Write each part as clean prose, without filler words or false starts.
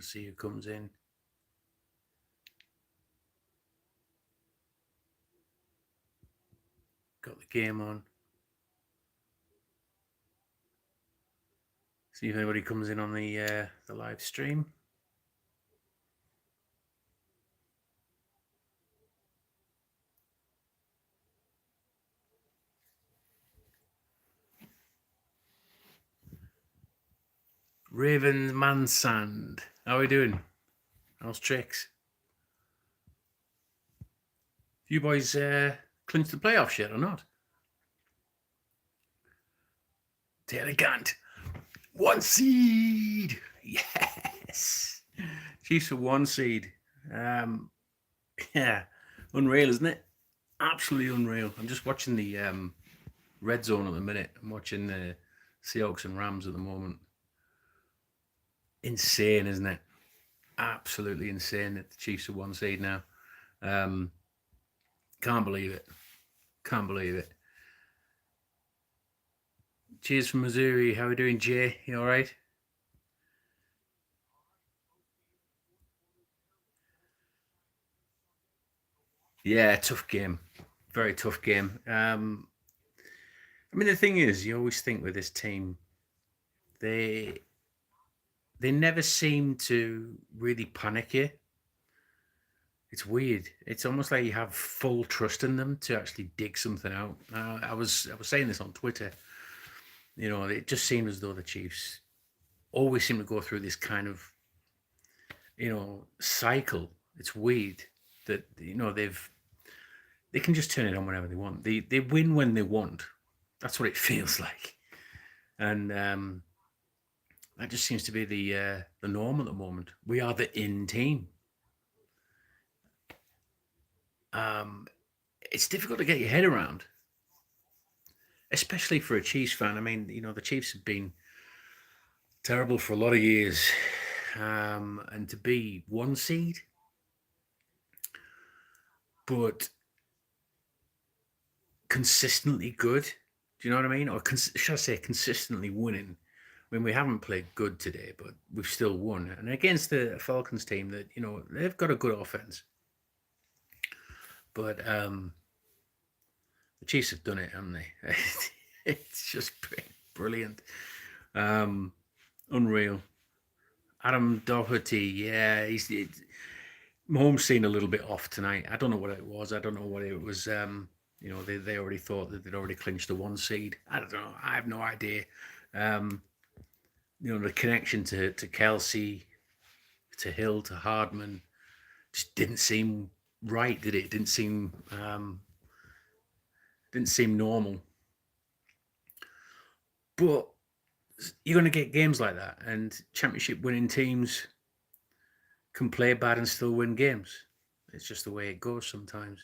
Just see who comes in. Got the game on. See if anybody comes in on the live stream. Ravens Mansand. How are we doing? How's tricks? You boys clinched the playoffs yet or not? Taylor Gant. 1 seed. Yes. Chiefs are 1 seed. Yeah. Unreal, isn't it? Absolutely unreal. I'm just watching the red zone at the minute. I'm watching the Seahawks and Rams at the moment. Insane, isn't it? Absolutely insane that the Chiefs are 1 seed now. Can't believe it. Can't believe it. Cheers from Missouri. How are we doing, Jay? You all right? Yeah, tough game. Very tough game. I mean, the thing is, you always think with this team, they they never seem to really panic you. It's weird. It's almost like you have full trust in them to actually dig something out. I was saying this on Twitter. You know, it just seemed as though the Chiefs always seem to go through this kind of cycle. It's weird that they can just turn it on whenever they want. They win when they want. That's what it feels like, and that just seems to be the norm at the moment. We are the in team. It's difficult to get your head around, especially for a Chiefs fan. I mean, the Chiefs have been terrible for a lot of years, and to be 1 seed, but consistently good. Do you know what I mean? Or should I say consistently winning? I mean, we haven't played good today, but we've still won. And against the Falcons team that, they've got a good offense. But the Chiefs have done it, haven't they? It's just brilliant. Unreal. Adam Doherty, yeah, Mahomes seemed a little bit off tonight. I don't know what it was. I don't know what it was. They already thought that they'd already clinched the 1 seed. I don't know. I have no idea. The connection to Kelsey, to Hill, to Hardman just didn't seem right, did it? It didn't seem normal. But you're going to get games like that, and championship winning teams can play bad and still win games. It's just the way it goes sometimes.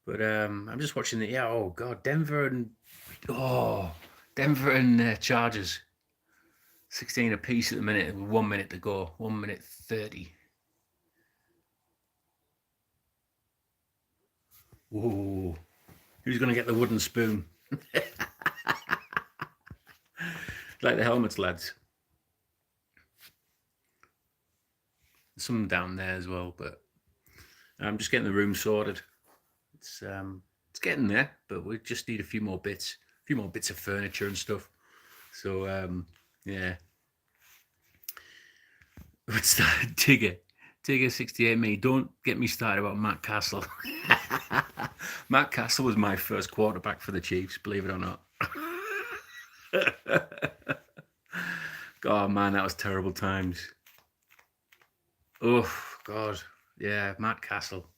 But I'm just watching it. Yeah. Oh God, Denver and Chargers, 16 apiece at the minute. 1 minute to go. 1 minute 30. Whoa! Who's going to get the wooden spoon? Like the helmets, lads. Some down there as well, but I'm just getting the room sorted. It's getting there, but we just need a few more bits of furniture and stuff. So yeah. What's that? Tigger 68 me. Don't get me started about Matt Castle. Matt Castle was my first quarterback for the Chiefs, believe it or not. God, man, that was terrible times. Oh God, yeah, Matt Castle.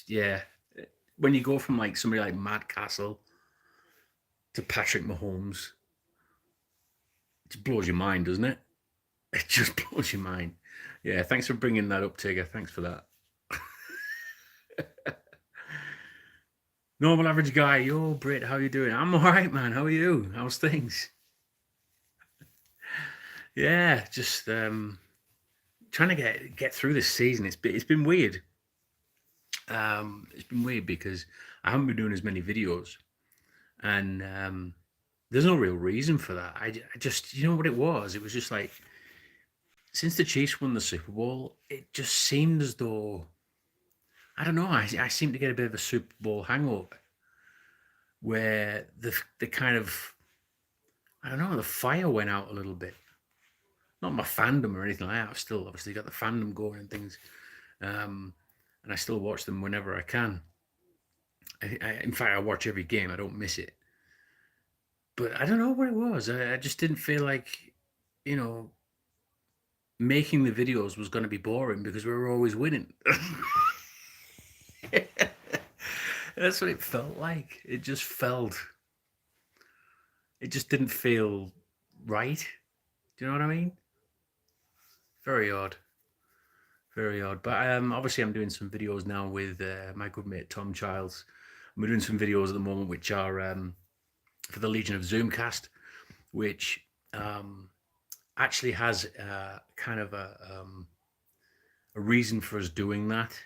Yeah. When you go from like somebody like Matt Castle to Patrick Mahomes, it just blows your mind, doesn't it? It just blows your mind. Yeah, thanks for bringing that up, Tigger. Thanks for that. Normal average guy. Yo, Brit, how you doing? I'm all right, man. How are you? How's things? Yeah, just trying to get through this season. It's been weird. It's been weird because I haven't been doing as many videos, and there's no real reason for that. I just, you know what it was? It was just like, since the Chiefs won the Super Bowl, it just seemed as though, I don't know, I seem to get a bit of a Super Bowl hangover where the kind of, I don't know, the fire went out a little bit. Not my fandom or anything like that. I've still obviously got the fandom going and things, um, and I still watch them whenever I can. In fact, I watch every game. I don't miss it. But I don't know what it was. I just didn't feel like, you know, making the videos was going to be boring because we were always winning. That's what it felt like. It just didn't feel right. Do you know what I mean? Very odd. Very odd. But obviously, I'm doing some videos now with my good mate Tom Childs. We're doing some videos at the moment which are for the Legion of Zoomcast, which um, actually has kind of a reason for us doing that.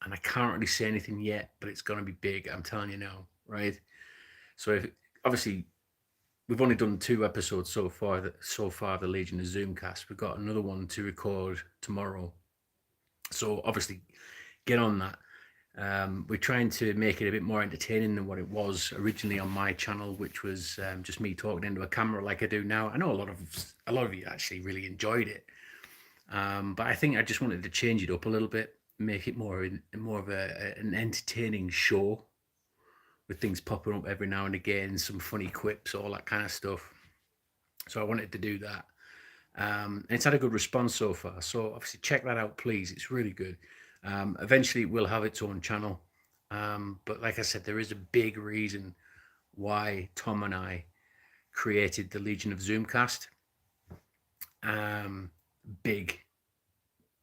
And I can't really say anything yet, but it's going to be big. I'm telling you now, right? So obviously we've only done 2 episodes so far. So far, the Legion of Zoomcast. We've got another one to record tomorrow. So obviously, get on that. We're trying to make it a bit more entertaining than what it was originally on my channel, which was just me talking into a camera like I do now. I know a lot of you actually really enjoyed it, but I think I just wanted to change it up a little bit, make it more of an entertaining show with things popping up every now and again, some funny quips, all that kind of stuff. So I wanted to do that. And it's had a good response so far. So obviously check that out, please. It's really good. Eventually it will have its own channel. But like I said, there is a big reason why Tom and I created the Legion of Zoomcast. Big.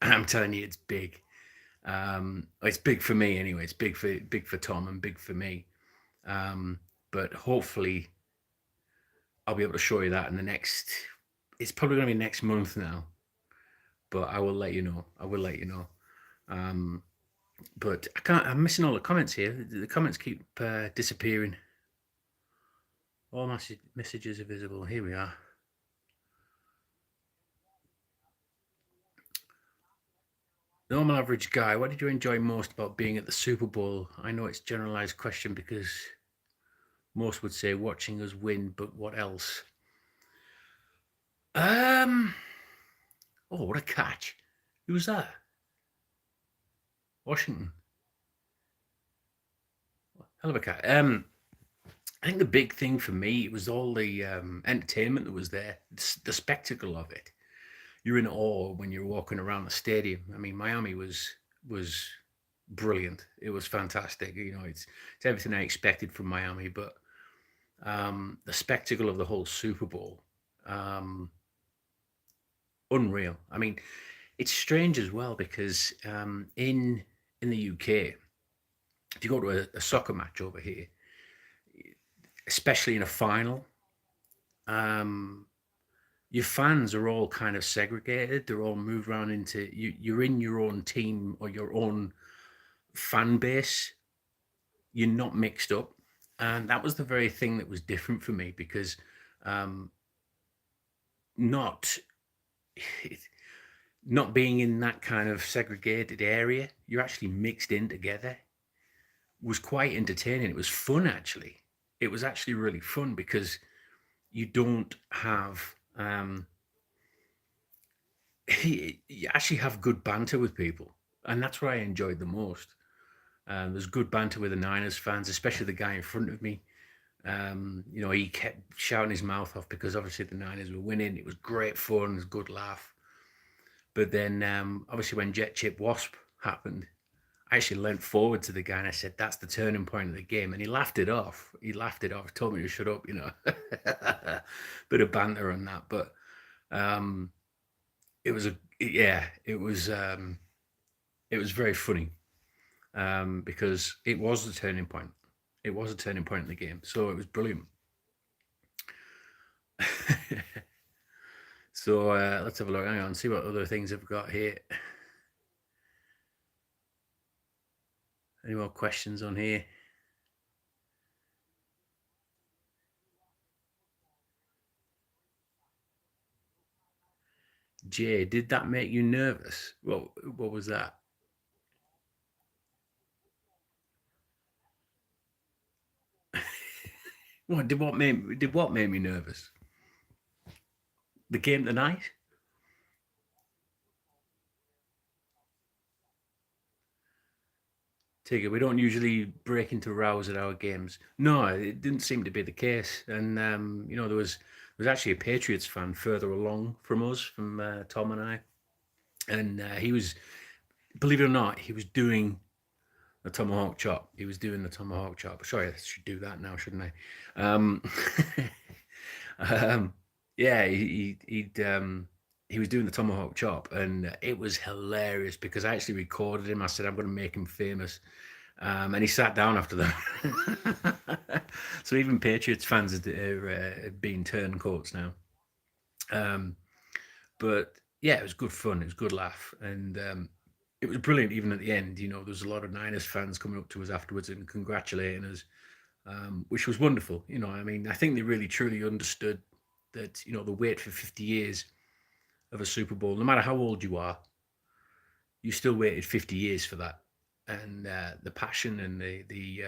I'm telling you, it's big. It's big for me anyway. It's big for Tom and big for me. But hopefully I'll be able to show you that in the next. It's probably going to be next month now, but I will let you know. I will let you know. Um, but I can't. I'm missing all the comments here. The comments keep disappearing. All messages are visible. Here we are. Normal average guy. What did you enjoy most about being at the Super Bowl? I know it's a generalized question because most would say watching us win, but what else? Um. Oh, what a catch! Who was that? Washington. Hell of a catch. I think the big thing for me was all the entertainment that was there, the spectacle of it. You're in awe when you're walking around the stadium. I mean, Miami was brilliant. It was fantastic. You know, it's everything I expected from Miami, but the spectacle of the whole Super Bowl, um, unreal. I mean, it's strange as well because in the UK, if you go to a soccer match over here, especially in a final, um, your fans are all kind of segregated. They're all moved around into you. You're in your own team or your own fan base. You're not mixed up, and that was the very thing that was different for me because um, not not being in that kind of segregated area, you're actually mixed in together. Was quite entertaining. It was fun actually. It was actually really fun because you don't have you actually have good banter with people, and that's what I enjoyed the most. There's good banter with the Niners fans, especially the guy in front of me. You know, he kept shouting his mouth off because obviously the Niners were winning. It was great fun, it was a good laugh. But then, obviously, when Jet Chip Wasp happened, I actually leant forward to the guy and I said, "That's the turning point of the game." And he laughed it off. He laughed it off. Told me to shut up. You know, bit of banter on that, but um, it was it was very funny because it was the turning point. It was a turning point in the game, so it was brilliant. So let's have a look. Hang on, see what other things I've got here. Any more questions on here? Jay, did that make you nervous? What was that? What made me nervous? The game tonight? Tigger, we don't usually break into rows at our games. No, it didn't seem to be the case. And there was actually a Patriots fan further along from us, from Tom and I, and he was, believe it or not, he was doing the tomahawk chop. He was doing the tomahawk chop. Sorry, I should do that now, shouldn't I? Um, yeah, he was doing the tomahawk chop, and it was hilarious because I actually recorded him. I said I'm going to make him famous, and he sat down after that. So even Patriots fans are being turncoats now. Um, but yeah, it was good fun. It was a good laugh, and it was brilliant. Even at the end, there was a lot of Niners fans coming up to us afterwards and congratulating us, which was wonderful. I mean, I think they really truly understood that the wait for 50 years of a Super Bowl, no matter how old you are, you still waited 50 years for that, and the passion and the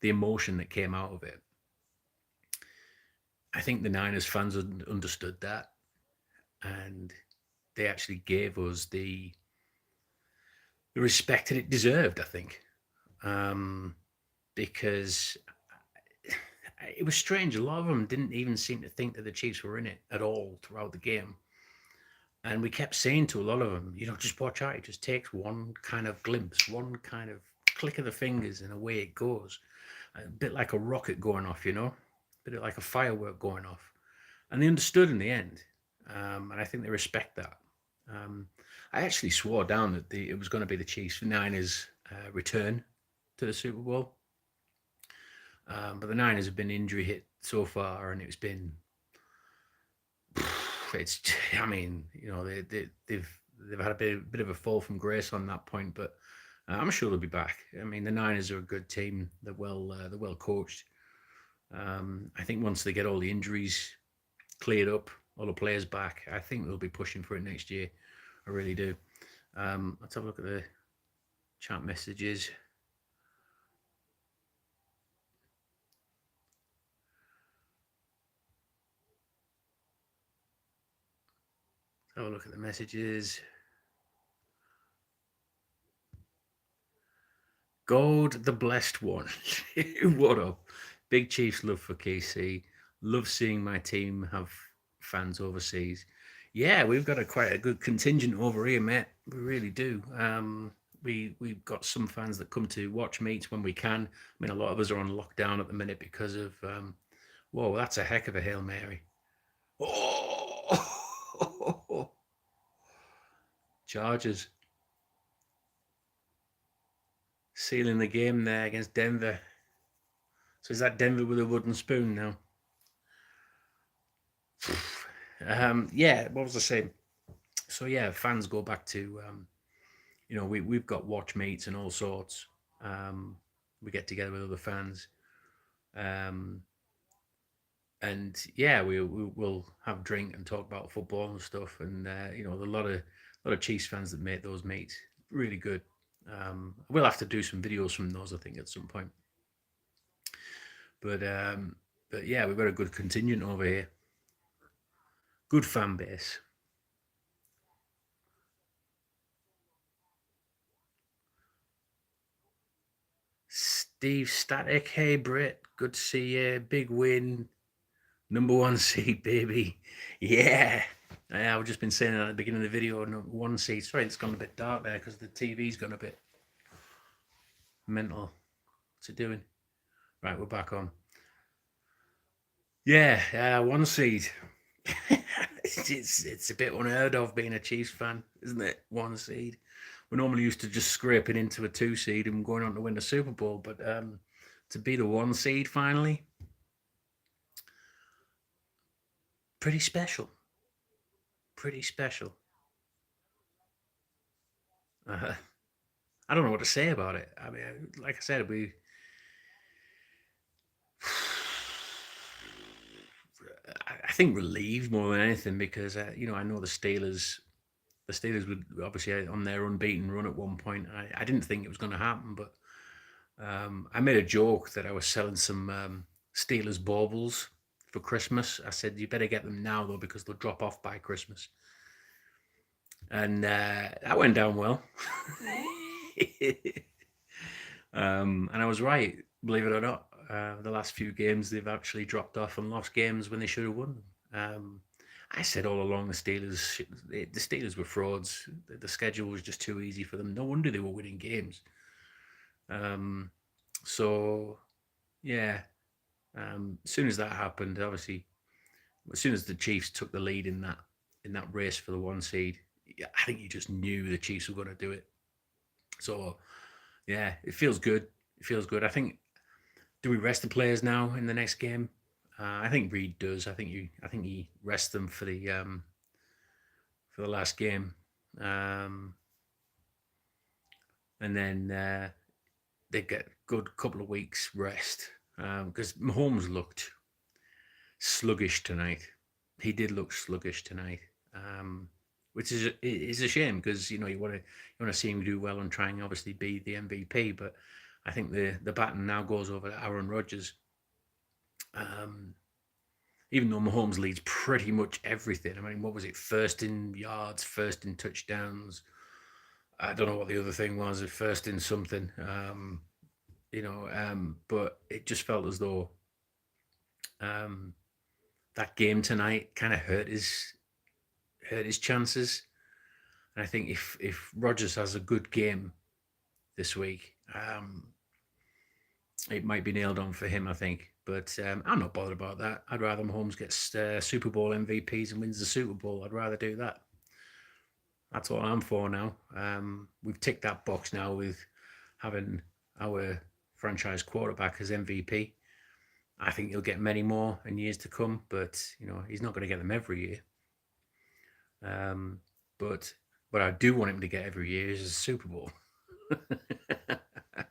emotion that came out of it. I think the Niners fans understood that, and they actually gave us the respect that it deserved. I think, um, because it was strange. A lot of them didn't even seem to think that the Chiefs were in it at all throughout the game. And we kept saying to a lot of them, just watch out. It just takes one kind of glimpse, one kind of click of the fingers, and away it goes. A bit like a rocket going off, a bit like a firework going off. And they understood in the end. And I think they respect that. Um, I actually swore down that it was going to be the Chiefs Niners return to the Super Bowl. But the Niners have been injury hit so far, and it's. I mean, they've had a bit of a fall from grace on that point, but I'm sure they'll be back. I mean, the Niners are a good team. They're well coached. I think once they get all the injuries cleared up, all the players back, I think they'll be pushing for it next year. I really do. Let's have a look at the chat messages. Have a look at the messages. Gold, the blessed one. What up? Big Chiefs love for KC. Love seeing my team have fans overseas. Yeah, we've got quite a good contingent over here, mate. We really do. We've got some fans that come to watch meets when we can. I mean, a lot of us are on lockdown at the minute because of. Whoa, that's a heck of a hail mary. Oh, Chargers sealing the game there against Denver. So is that Denver with a wooden spoon now? Yeah, what was I saying? So yeah, fans go back to we've got watch meets and all sorts. We get together with other fans, um, and yeah, we will have drink and talk about football and stuff. And a lot of Chiefs fans that make those meets really good. We'll have to do some videos from those, I think, at some point. But yeah, we've got a good contingent over here. Good fan base. Steve Static, hey Britt, good to see you. Big win, number one seed, baby. Yeah. I've just been saying that at the beginning of the video. Number one seed. Sorry, it's gone a bit dark there because the TV's gone a bit mental. What's it doing? Right, we're back on. Yeah, one seed. it's a bit unheard of being a Chiefs fan, isn't it? One seed. We're normally used to just scraping into a two seed and going on to win the Super Bowl, but to be the one seed finally, pretty special. Pretty special. Uh, I don't know what to say about it. I mean, like I said, I think relieved more than anything because I know the Steelers the Steelers were obviously on their unbeaten run at one point. I didn't think it was going to happen, but I made a joke that I was selling some Steelers baubles for Christmas. I said, you better get them now, though, because they'll drop off by Christmas. And that went down well. And I was right, believe it or not. The last few games, they've actually dropped off and lost games when they should have won them. I said all along the Steelers were frauds. The schedule was just too easy for them. No wonder they were winning games. So, yeah, as soon as that happened, obviously, as soon as the Chiefs took the lead in that race for the 1 seed, I think you just knew the Chiefs were going to do it. So, yeah, it feels good. It feels good. I think. Do we rest the players now in the next game? I think Reed does. I think he rests them for the last game, and then they get a good couple of weeks rest because Mahomes looked sluggish tonight. He did look sluggish tonight, which is a shame because you want to see him do well and try and obviously be the MVP. But I think the baton now goes over to Aaron Rodgers. Even though Mahomes leads pretty much everything. I mean, what was it? First in yards, first in touchdowns. I don't know what the other thing was. First in something. But it just felt as though that game tonight kind of hurt his chances. And I think if Rodgers has a good game this week, it might be nailed on for him, I think. But I'm not bothered about that. I'd rather Mahomes gets Super Bowl MVPs and wins the Super Bowl. I'd rather do that. That's all I'm for now. We've ticked that box now with having our franchise quarterback as MVP. I think he'll get many more in years to come, but he's not going to get them every year. But what I do want him to get every year is a Super Bowl.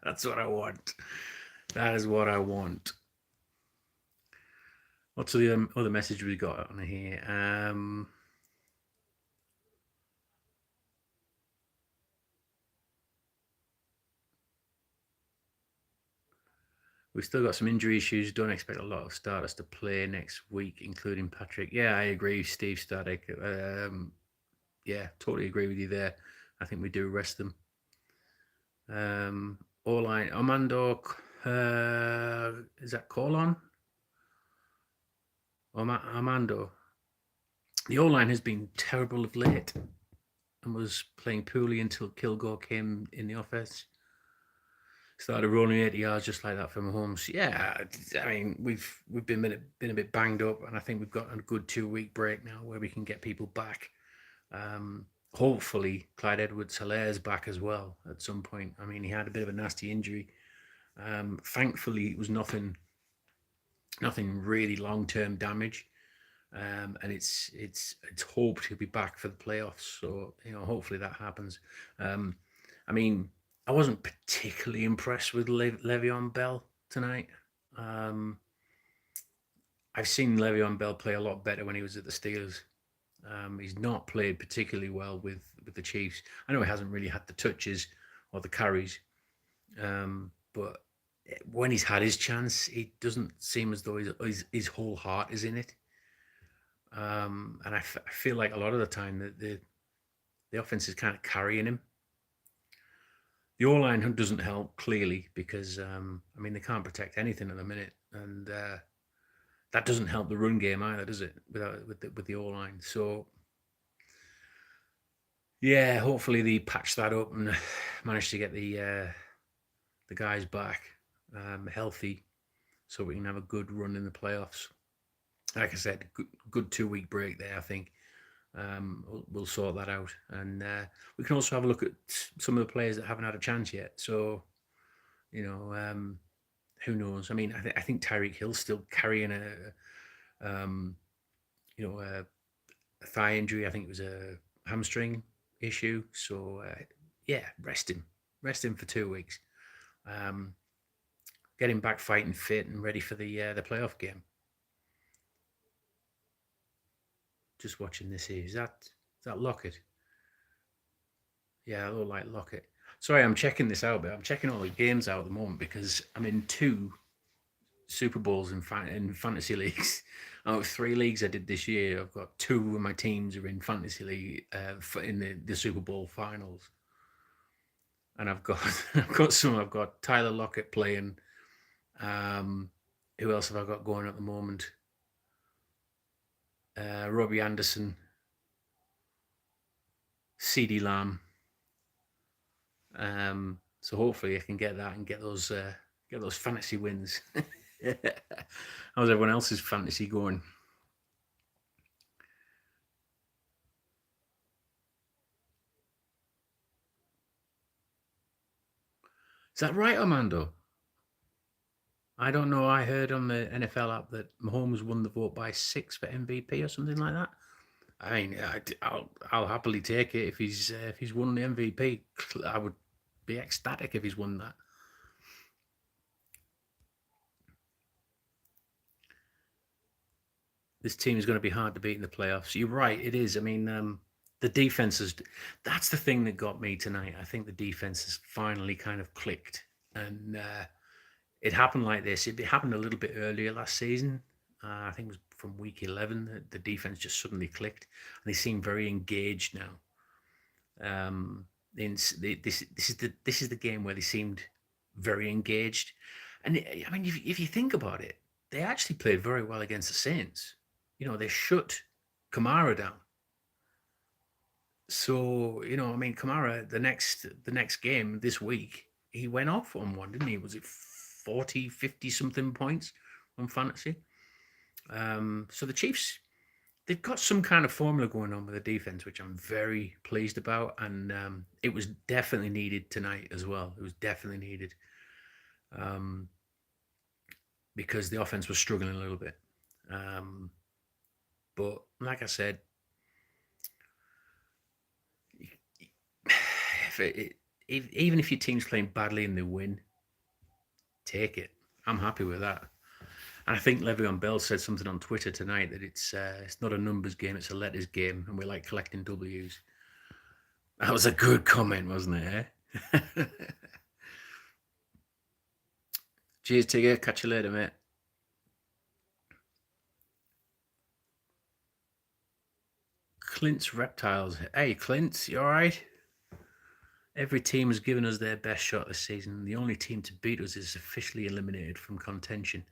That's what I want. That is what I want. What's the other message we got on here? We've still got some injury issues. Don't expect a lot of starters to play next week, including Patrick. Yeah, I agree, Steve Static. Yeah, totally agree with you there. I think we do rest them. O-line, Armando, is that Colon? Armando. The O-line has been terrible of late and was playing poorly until Kilgore came in the offense. Started rolling 80 yards just like that for Mahomes. Yeah, I mean we've been a bit banged up, and I think we've got a good 2-week break now where we can get people back. Hopefully, Clyde Edwards-Hilaire's back as well at some point. I mean, he had a bit of a nasty injury. Thankfully, it was nothing really long-term damage, and it's hoped he'll be back for the playoffs. So hopefully that happens. I mean, I wasn't particularly impressed with Le'Veon Bell tonight. I've seen Le'Veon Bell play a lot better when he was at the Steelers. He's not played particularly well with the Chiefs. I know he hasn't really had the touches or the carries, but when he's had his chance, it doesn't seem as though his whole heart is in it. And I feel like a lot of the time that the offense is kind of carrying him. The O-line doesn't help, clearly, because, they can't protect anything at the minute. And that doesn't help the run game either, does it, with the O-line? So, yeah, hopefully they patch that up and manage to get the guys back healthy so we can have a good run in the playoffs. Like I said, good 2-week break there, I think. We'll sort that out, and we can also have a look at some of the players that haven't had a chance yet. So, who knows? I mean, I think Tyreek Hill's still carrying a thigh injury. I think it was a hamstring issue. So, yeah, rest him for 2 weeks. Get him back fighting fit and ready for the playoff game. Just watching this here. Is that Lockett? Yeah, I look like Lockett. Sorry, I'm checking this out, but I'm checking all the games out at the moment because I'm in 2 Super Bowls in fantasy leagues. Out of 3 leagues I did this year, I've got 2 of my teams are in fantasy league in the Super Bowl finals, and I've got I've got Tyler Lockett playing. Um, who else have I got going at the moment? Robbie Anderson, CD Lamb. So hopefully I can get that and get those fantasy wins. How's everyone else's fantasy going? Is that right, Armando? I don't know. I heard on the NFL app that Mahomes won the vote by 6 for MVP or something like that. I mean, I'll happily take it if he's won the MVP. I would be ecstatic if he's won that. This team is going to be hard to beat in the playoffs. You're right, it is. I mean, the defense is that's the thing that got me tonight. I think the defense has finally kind of clicked, and it happened like this. It happened a little bit earlier last season. I think it was from week 11 that the defense just suddenly clicked, and they seem very engaged now. Um, this is the game where they seemed very engaged, and I mean, if you think about it, they actually played very well against the Saints. You know, they shut Kamara down. So I mean, Kamara the next game this week he went off on one, didn't he? Was it 40, 50 something points on fantasy? So the Chiefs they've got some kind of formula going on with the defense, which I'm very pleased about, and it was definitely needed tonight as well. It was definitely needed um, because the offense was struggling a little bit. Um, but like I said, even if your team's playing badly and they win, take it. I'm happy with that. And I think Le'Veon Bell said something on Twitter tonight that it's not a numbers game, it's a letters game, and we like collecting W's. That was a good comment, wasn't it? Eh? Cheers, Tigger. Catch you later, mate. Clint's Reptiles. Hey, Clint, you all right? Every team has given us their best shot this season. The only team to beat us is officially eliminated from contention.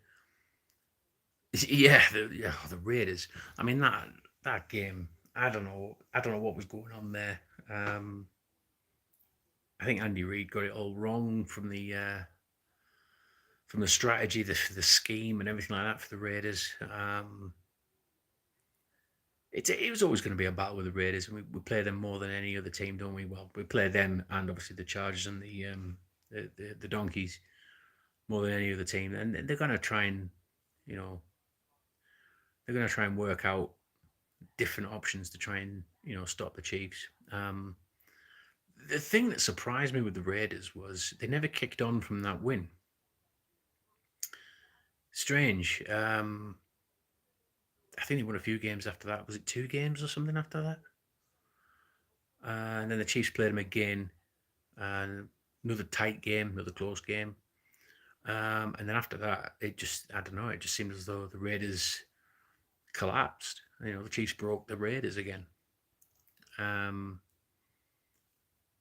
Yeah, the Raiders. I mean that game. I don't know. I don't know what was going on there. Um, I think Andy Reid got it all wrong from the strategy, the scheme, and everything like that for the Raiders. It was always going to be a battle with the Raiders, and we play them more than any other team, don't we? Well, we play them and obviously the Chargers and the Donkeys more than any other team, and they're going to try and you know they're going to try and work out different options to try and stop the Chiefs. The thing that surprised me with the Raiders was they never kicked on from that win. Strange. I think they won a few games after that. Was it 2 games or something after that? And then the Chiefs played them again, and another tight game, another close game. And then after that, I don't know, it just seemed as though the Raiders collapsed. The Chiefs broke the Raiders again. Um,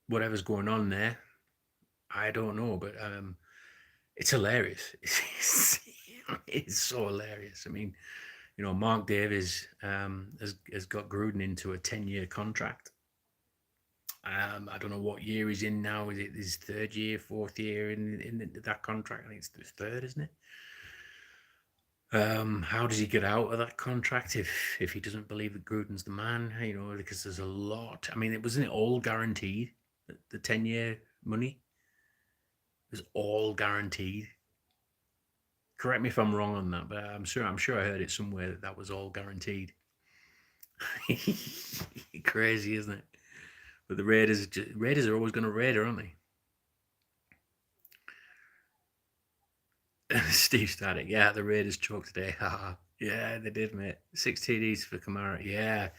Whatever's going on there, I don't know, but it's hilarious. It's so hilarious. I mean, Mark Davis has got Gruden into a 10-year contract. I don't know what year he's in now. Is it his third year, fourth year in that contract? I think it's the third, isn't it? How does he get out of that contract if he doesn't believe that Gruden's the man? Because there's a lot. I mean, wasn't it all guaranteed? The 10-year money was all guaranteed. Correct me if I'm wrong on that, but I'm sure I heard it somewhere that was all guaranteed. Crazy, isn't it? But the Raiders are always going to Raider, aren't they? Steve Static, yeah, the Raiders choked today. Yeah, they did, mate. 6 TDs for Kamara. Yeah,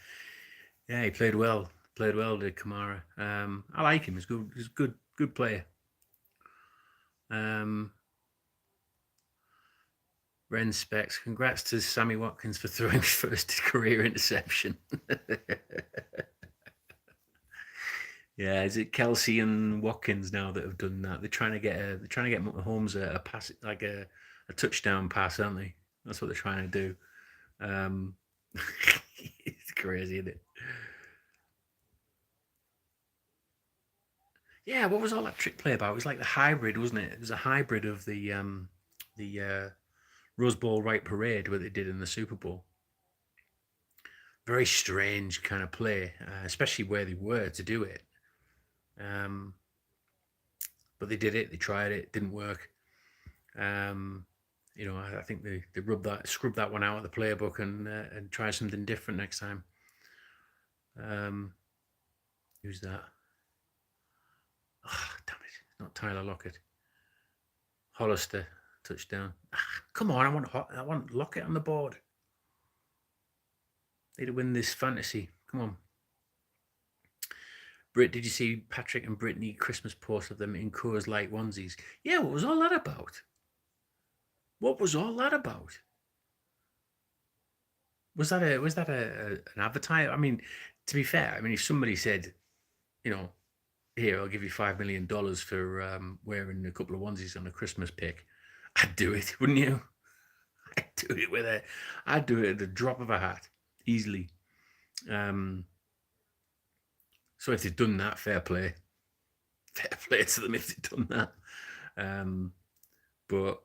he played well. Played well, did Kamara. I like him. He's good. He's a good player. Ren Specs. Congrats to Sammy Watkins for throwing his first career interception. Yeah, is it Kelsey and Watkins now that have done that? They're trying to get Mahomes a pass, like a touchdown pass, aren't they? That's what they're trying to do. It's crazy, isn't it? Yeah, what was all that trick play about? It was like the hybrid, wasn't it? It was a hybrid of the Rose Bowl Right Parade what they did in the Super Bowl. Very strange kind of play, especially where they were to do it. But they did it. They tried it. Didn't work. I think they scrubbed that one out of the playbook and try something different next time. Who's that? Oh, damn it! Not Tyler Lockett. Hollister touchdown. Come on! I want Lockett on the board. Need to win this fantasy. Come on. Britt, did you see Patrick and Brittany Christmas post of them in Coors Light onesies? Yeah, what was all that about? What was all that about? Was that an advertise? I mean, to be fair, I mean, if somebody said, here, I'll give you $5 million for wearing a couple of onesies on a Christmas pic, I'd do it, wouldn't you? I'd do it at the drop of a hat, easily. So if they'd done that, fair play to them if they'd done that. But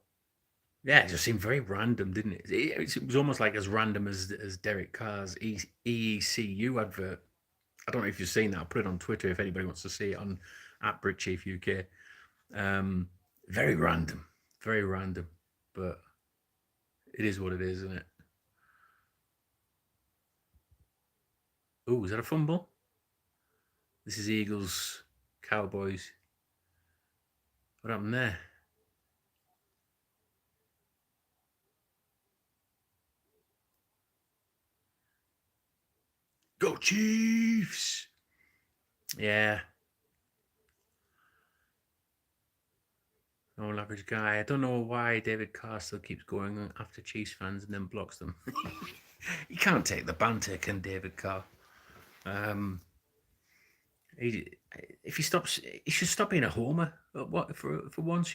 yeah, it just seemed very random, didn't it? It was almost like as random as Derek Carr's EECU advert. I don't know if you've seen that. I'll put it on Twitter if anybody wants to see it on @BritChiefUK. Very random, but it is what it is, isn't it? Oh, is that a fumble? This is Eagles, Cowboys. What happened there? Go Chiefs! Yeah. No average guy. I don't know why David Carr still keeps going after Chiefs fans and then blocks them. He can't take the banter, can David Carr? If he stops, he should stop being a homer. What for once,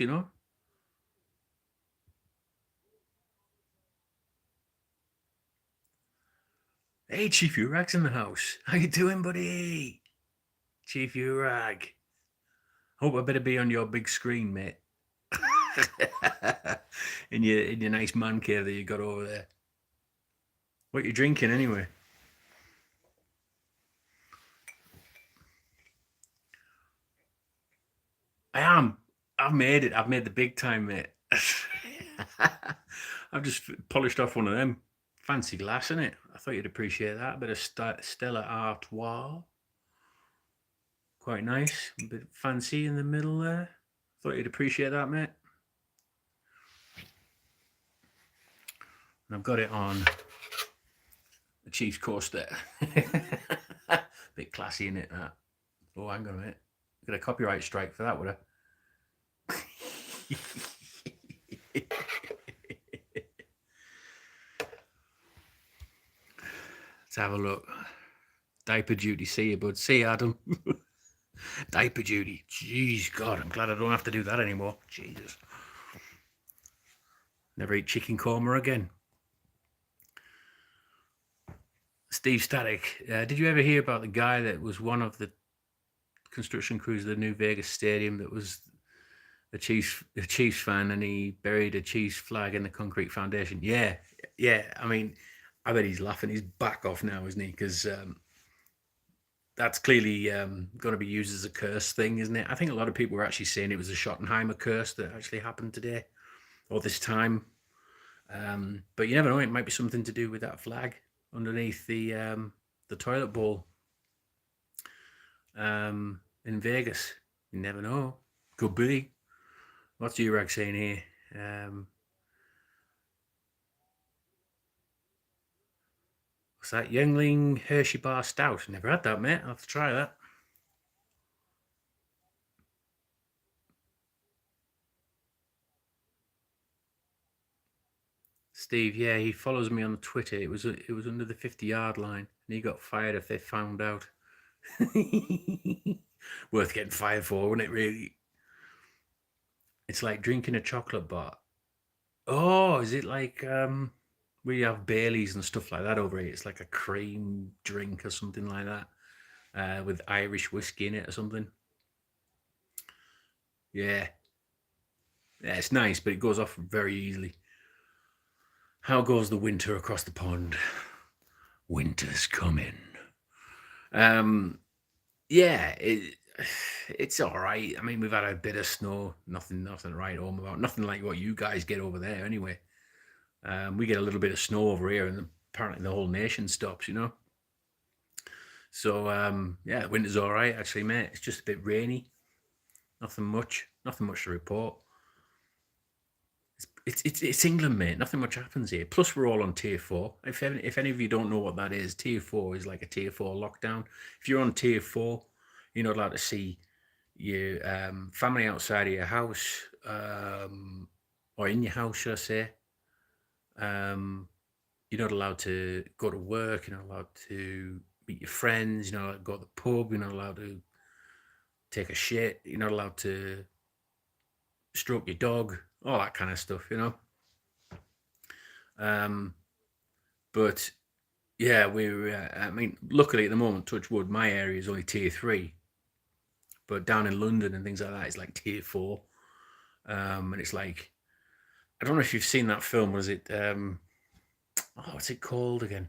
Hey, Chief Urag's in the house. How you doing, buddy? Chief Urag. Hope I better be on your big screen, mate. in your nice man cave that you got over there. What you drinking anyway? I am. I've made it. I've made the big time, mate. I've just polished off one of them. Fancy glass, innit? I thought you'd appreciate that. A bit of Stella Artois. Quite nice. A bit fancy in the middle there. Thought you'd appreciate that, mate. And I've got it on the Chiefs course there. Bit classy, in it, that. Oh, hang on a minute. Got a copyright strike for that, would I? Let's have a look. Diaper duty. See you, bud. See you, Adam. Diaper duty. Jeez, God, I'm glad I don't have to do that anymore. Jesus. Never eat chicken korma again. Steve Static, did you ever hear about the guy that was one of the construction crews of the new Vegas stadium that was a Chiefs fan, and he buried a Chiefs flag in the concrete foundation? Yeah. I mean, I bet he's laughing his back off now, isn't he? Because that's clearly going to be used as a curse thing, isn't it? I think a lot of people were actually saying it was a Schottenheimer curse that actually happened today or this time. But you never know; it might be something to do with that flag underneath the toilet bowl in Vegas. You never know. Could be. What's Urag saying here? What's that? Youngling Hershey Bar Stout. Never had that, mate. I'll have to try that. Steve, yeah, he follows me on Twitter. It was under the 50-yard line, and he got fired if they found out. Worth getting fired for, wouldn't it? Really? It's like drinking a chocolate bar. Oh, is it like we have Baileys and stuff like that over here? It's like a cream drink or something like that, with Irish whiskey in it or something. Yeah, yeah, it's nice, but it goes off very easily. How goes the winter across the pond? Winter's coming. Um, yeah, it's all right. I mean, we've had a bit of snow. Nothing to write home about. Nothing like what you guys get over there, anyway. We get a little bit of snow over here, and apparently the whole nation stops. So yeah, winter's all right actually, mate. It's just a bit rainy. Nothing much to report. It's England, mate. Nothing much happens here. Plus, we're all on tier 4. If any of you don't know what that is, tier 4 is like a tier 4 lockdown. If you're on tier 4, you're not allowed to see your family outside of your house, or in your house, should I say. You're not allowed to go to work. You're not allowed to meet your friends. You're not allowed to go to the pub. You're not allowed to take a shit. You're not allowed to stroke your dog. All that kind of stuff, But yeah, I mean, luckily at the moment, touch wood, my area is only tier 3. But down in London and things like that, it's like tier 4. And it's like, I don't know if you've seen that film. Was it, what's it called again?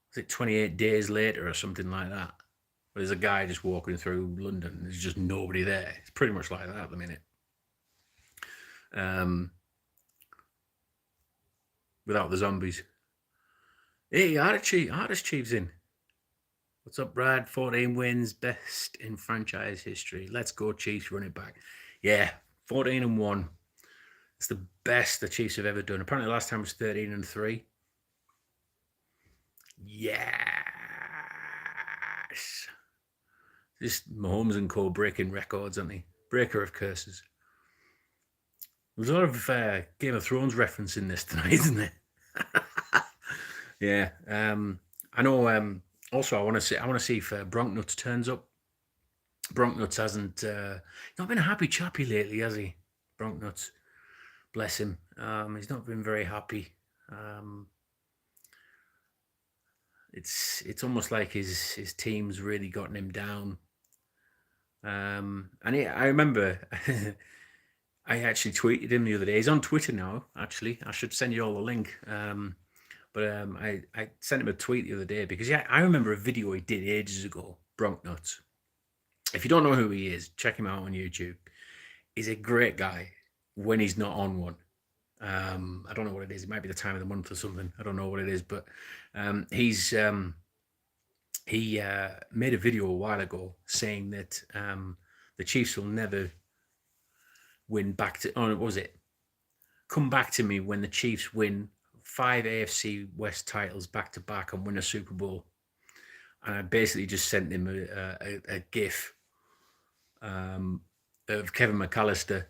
Was it 28 Days Later or something like that? Where there's a guy just walking through London and there's just nobody there. It's pretty much like that at the minute. Without the zombies. Hey, Artist Chief's in. What's up, Brad? 14 wins, best in franchise history. Let's go, Chiefs, run it back. Yeah, 14-1. It's the best the Chiefs have ever done. Apparently, last time was 13-3. Yes. Just Mahomes and Co. breaking records, aren't they? Breaker of curses. There's a lot of Game of Thrones reference in this tonight, isn't there? Yeah. I know. Also, I want to see if Bronknuts turns up. Bronknuts hasn't not been a happy chappy lately, has he? Bronknuts, bless him. He's not been very happy. It's almost like his team's really gotten him down. And I remember I actually tweeted him the other day. He's on Twitter now. Actually, I should send you all the link. But I sent him a tweet the other day because I remember a video he did ages ago. Bronknuts. If you don't know who he is, check him out on YouTube. He's a great guy when he's not on one. I don't know what it is. It might be the time of the month or something. I don't know what it is, but he made a video a while ago saying that the Chiefs will never win back to. Oh, what was it? Come back to me when the Chiefs win 5 AFC West titles back to back and win a Super Bowl. And I basically just sent him a GIF of Kevin McAllister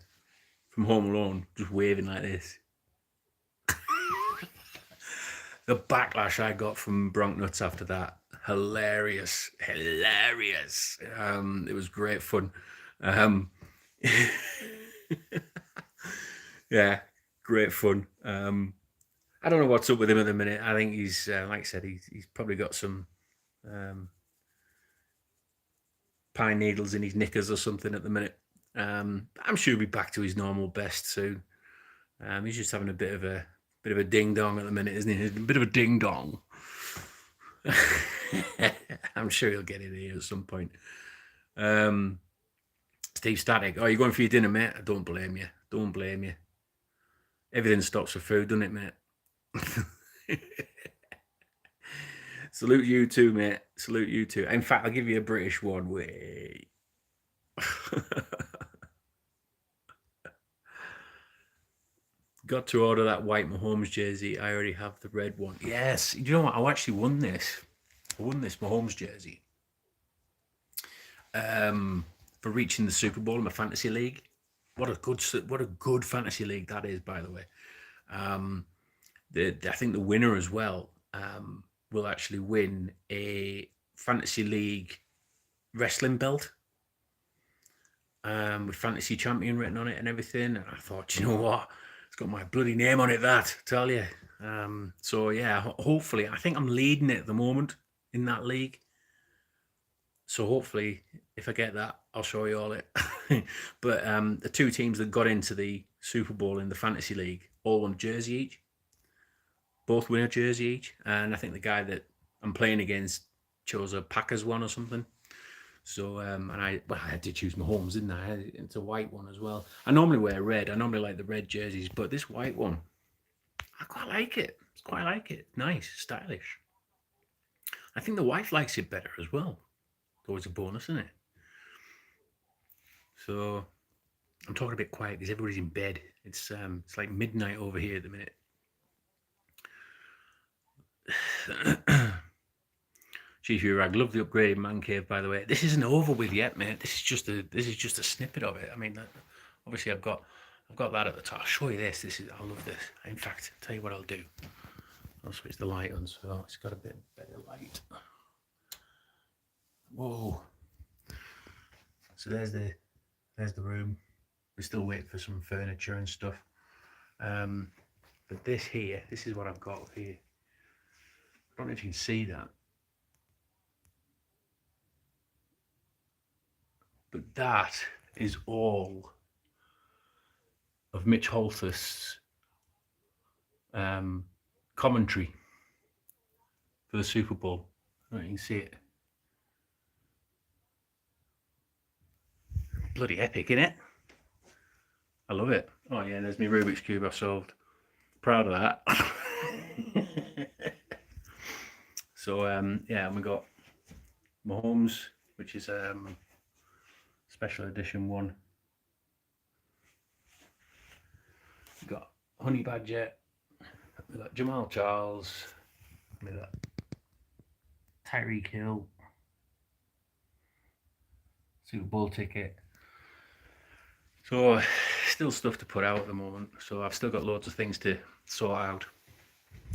from Home Alone just waving like this. The backlash I got from Bronknuts after that, hilarious. It was great fun. Yeah, great fun. I don't know what's up with him at the minute. I think he's, like I said, he's probably got some pine needles in his knickers or something at the minute. I'm sure he'll be back to his normal best soon. He's just having a bit of a ding dong at the minute, isn't he? A bit of a ding dong. I'm sure he'll get it here at some point. Steve Static, oh, you're going for your dinner, mate? I don't blame you. Don't blame you. Everything stops for food, doesn't it, mate? Salute you too, mate. Salute you too. In fact, I'll give you a British one. Wait. Got to order that white Mahomes jersey. I already have the red one. Yes. You know what? I actually won this. I won this Mahomes jersey for reaching the Super Bowl in my fantasy league. What a good fantasy league that is, by the way. I think the winner as well will actually win a fantasy league wrestling belt with fantasy champion written on it and everything. And I thought, you know what? It's got my bloody name on it, that, I tell you. So, yeah, hopefully, I think I'm leading it at the moment in that league. So hopefully, if I get that, I'll show you all it. But the two teams that got into the Super Bowl in the fantasy league all won a jersey each. Both win a jersey each. And I think the guy that I'm playing against chose a Packers one or something. So, and I had to choose Mahomes, didn't I? It's a white one as well. I normally wear red. I normally like the red jerseys, but this white one, I quite like it. Quite like it. Nice, stylish. I think the wife likes it better as well. Always a bonus, isn't it? So, I'm talking a bit quiet because everybody's in bed. It's like midnight over here at the minute. Chief Urag, love the upgraded man cave, by the way. This isn't over with yet, mate. This is just a snippet of it. I mean, obviously I've got that at the top. I'll show you this. I love this. In fact, I'll tell you what I'll do. I'll switch the light on so it's got a bit better light. Whoa. So there's the room. We're still waiting for some furniture and stuff. But this is what I've got here. I don't know if you can see that. But that is all of Mitch Holthus commentary for the Super Bowl. You can see it. Bloody epic, innit? I love it. Oh yeah, there's my Rubik's Cube I solved. Proud of that. So yeah, and we got Mahomes, which is special edition one. We got Honey Badger. We got Jamal Charles. We got Tyreek Hill. Super Bowl ticket. So still stuff to put out at the moment. So I've still got loads of things to sort out.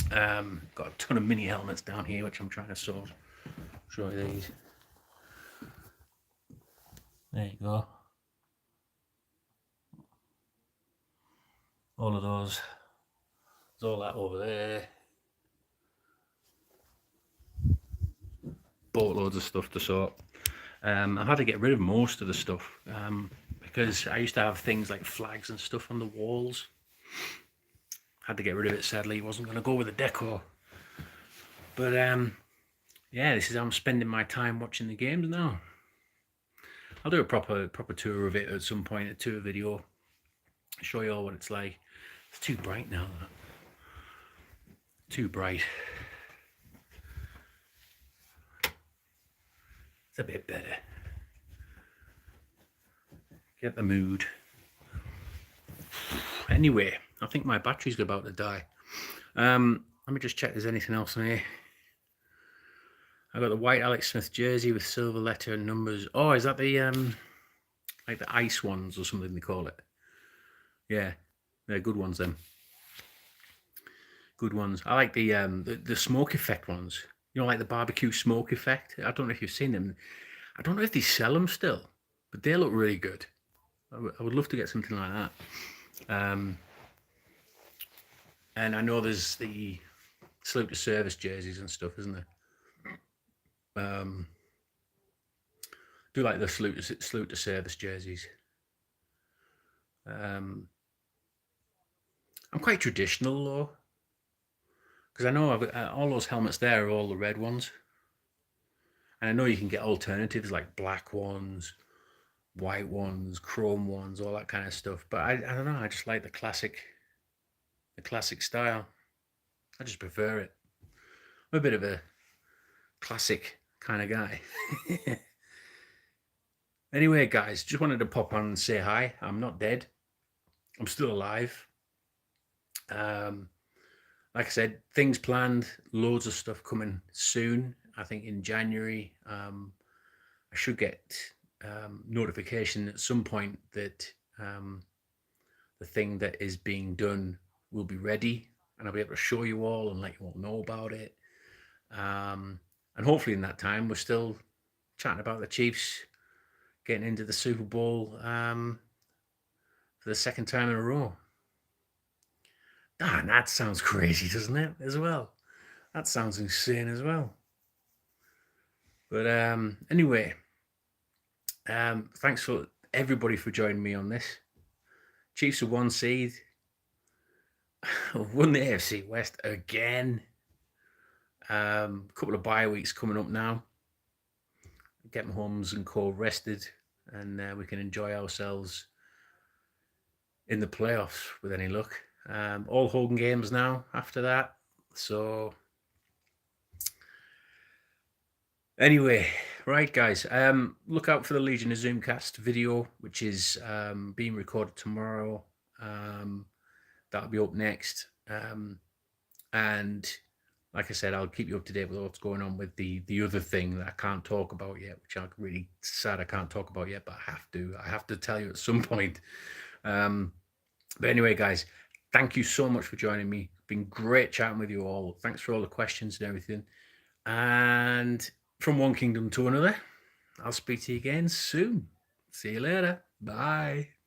Got a ton of mini helmets down here, which I'm trying to sort. Show you these. There you go. All of those. There's all that over there. Boatloads of stuff to sort. I've had to get rid of most of the stuff because I used to have things like flags and stuff on the walls. Had to get rid of it, sadly. It wasn't going to go with the decor. But yeah, this is how I'm spending my time watching the games now. I'll do a proper tour of it at some point, a tour video. Show you all what it's like. It's too bright now. Too bright. It's a bit better. Get the mood. Anyway, I think my battery's about to die. Let me just check there's anything else in here. I got the white Alex Smith jersey with silver letter and numbers. Oh, is that the like the ice ones or something they call it? Yeah, they're good ones then. Good ones. I like the smoke effect ones. You know, like the barbecue smoke effect. I don't know if you've seen them. I don't know if they sell them still, but they look really good. I would love to get something like that. And I know there's the salute to service jerseys and stuff, isn't there? Do like the salute to service jerseys. I'm quite traditional though, because I know I've all those helmets there are all the red ones, and I know you can get alternatives like black ones, white ones, chrome ones, all that kind of stuff. But I don't know. I just like the classic style. I just prefer it. I'm a bit of a classic kind of guy. Anyway, guys, just wanted to pop on and say hi. I'm not dead. I'm still alive. Like I said, things planned, loads of stuff coming soon. I think in January, I should get notification at some point that the thing that is being done will be ready, and I'll be able to show you all and let you all know about it. And hopefully, in that time, we're still chatting about the Chiefs getting into the Super Bowl for the second time in a row. Ah, that sounds crazy, doesn't it? As well, that sounds insane as well. But anyway, thanks for everybody for joining me on this. Chiefs are 1 seed, won the AFC West again. Couple of bye weeks coming up now. Get Mahomes and Co rested, and we can enjoy ourselves in the playoffs with any luck. All home games now after that. So anyway, right, guys. Look out for the Legion of Zoomcast video, which is being recorded tomorrow. That'll be up next. And like I said, I'll keep you up to date with what's going on with the other thing that I can't talk about yet, which I'm really sad I can't talk about yet, but I have to tell you at some point. But anyway, guys, thank you so much for joining me. Been great chatting with you all. Thanks for all the questions and everything. And from one kingdom to another, I'll speak to you again soon. See you later. Bye.